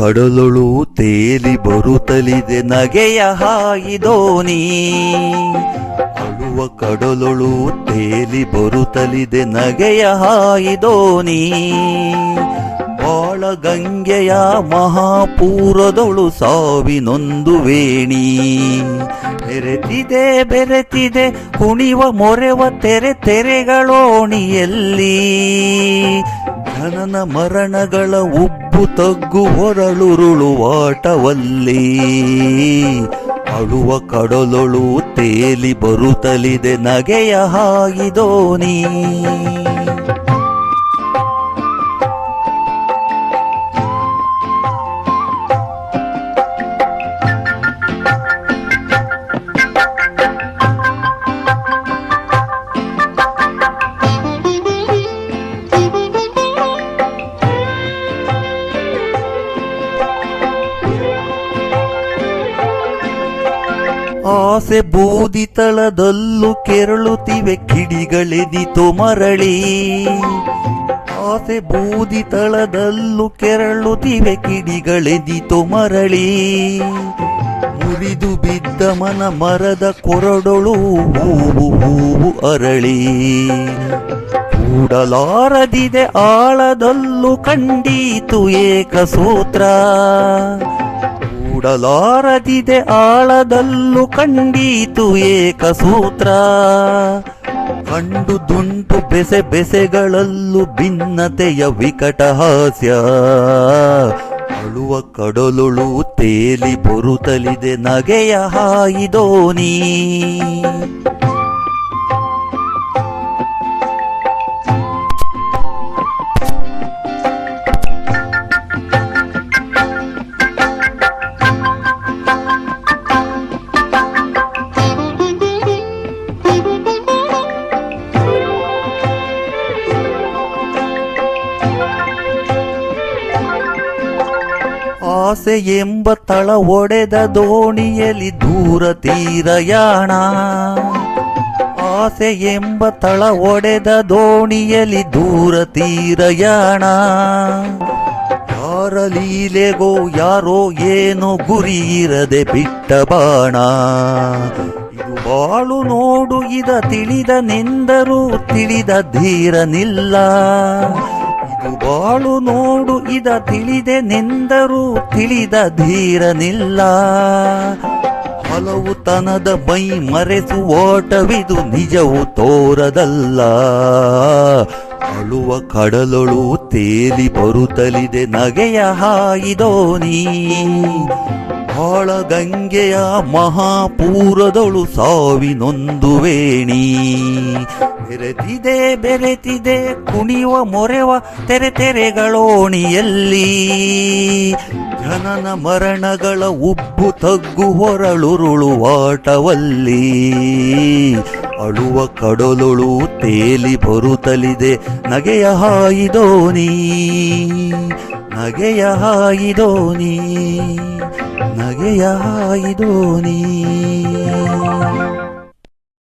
ಕಡಲೊಳು ತೇಲಿ ಬರುತ್ತಲಿದೆ ನಗೆಯ ಹಾಯಿದೋನಿ. ಅಳುವ ಕಡಲೊಳು ತೇಲಿ ಬರುತ್ತಲಿದೆ ನಗೆಯ ಹಾಯಿದೋನಿ. ಬಾಳ ಗಂಗೆಯ ಮಹಾಪೂರದೊಳು ಸಾವಿನೊಂದು ವೇಣಿ. ಬೆರೆತಿದೆ ಕುಣಿವ ಮೊರೆವ ತೆರೆಗಳೋಣಿಯಲ್ಲಿ. ಜನನ ಮರಣಗಳ ಉಬ್ಬು ತಗ್ಗು ಹೊರಳುರುಳುವಾಟವಲ್ಲಿ. ಅಳುವ ಕಡಲೊಳು ತೇಲಿ ಬರುತ್ತಲಿದೆ ನಗೆಯ ಹಾಯಿದೋನಿ. ಆಸೆ ಬೂದಿ ತಳದಲ್ಲೂ ಕೆರಳುತ್ತಿವೆ ಕಿಡಿಗಳೆದಿತು ಮರಳಿ. ಆಸೆ ಬೂದಿ ತಳದಲ್ಲೂ ಕೆರಳುತ್ತಿವೆ ಕಿಡಿಗಳೆದಿತು ಮರಳಿ. ಮುರಿದು ಬಿದ್ದ ಮರದ ಕೊರಡೊಳು ಹೂವು ಅರಳಿ. ಕೂಡಲಾರದಿದೆ ಆಳದಲ್ಲೂ ಕಂಡೀತು ಏಕಸೂತ್ರ. ಕೂಡಲಾರದಿದೆ ಆಳದಲ್ಲೂ ಕಂಡೀತು ಏಕಸೂತ್ರ. ಕಂಡು ದುಂಟು ಬೆಸೆಗಳಲ್ಲೂ ಭಿನ್ನತೆಯ ವಿಕಟ ಹಾಸ್ಯ. ಅಳುವ ಕಡಲೊಳು ತೇಲಿ ಬರುತ್ತಲಿದೆ ನಗೆಯ ಹಾಯಿದೋನಿ. ಆಸೆ ಎಂಬ ತಳ ಒಡೆದ ದೋಣಿಯಲ್ಲಿ ದೂರ ತೀರಯಾಣ. ಆಸೆ ಎಂಬ ತಳ ಒಡೆದ ದೋಣಿಯಲ್ಲಿ ದೂರ ತೀರಯಾಣ. ಯಾರ ಲೀಲೆಗೋ ಯಾರೋ ಏನೋ ಗುರಿ ಇರದೆ ಬಿಟ್ಟ ಬಾಣ. ಇದು ಬಾಳು ನೋಡು ಇದ ತಿಳಿದನೆಂದರೂ ತಿಳಿದ ಧೀರನಿಲ್ಲ. ಬಾಳು ನೋಡು ಇದ ತಿಳಿದೆನೆಂದರೂ ತಿಳಿದ ಧೀರನಿಲ್ಲ. ಹಲವು ತನದ ಮೈ ಮರೆಸುವಾಟವಿದು ನಿಜವು ತೋರದಲ್ಲ. ಅಳುವ ಕಡಲೊಳು ತೇಲಿ ಬರುತ್ತಲಿದೆ ನಗೆಯ ಹಾಯಿದೋನಿ. ಬಾಳ ಗಂಗೆಯ ಮಹಾಪೂರದೊಳು ಸಾವಿನೊಂದು ವೇಣಿ. ಬೆರೆತಿದೆ ಕುಣಿವ ಮೊರೆವ ತೆರೆಗಳೋಣಿಯಲ್ಲಿ. ಜನನ ಮರಣಗಳ ಉಬ್ಬು ತಗ್ಗು ಹೊರಳುರುಳುವಾಟವಲ್ಲಿ. ಅಳುವ ಕಡಲೊಳು ತೇಲಿ ಬರುತ್ತಲಿದೆ ನಗೆಯ ಹಾಯಿದೋನಿ. ನಗೆಯ ಹಾಯಿದೋನಿ. ನಗೆಯ ಹಾಯಿದೋನಿ.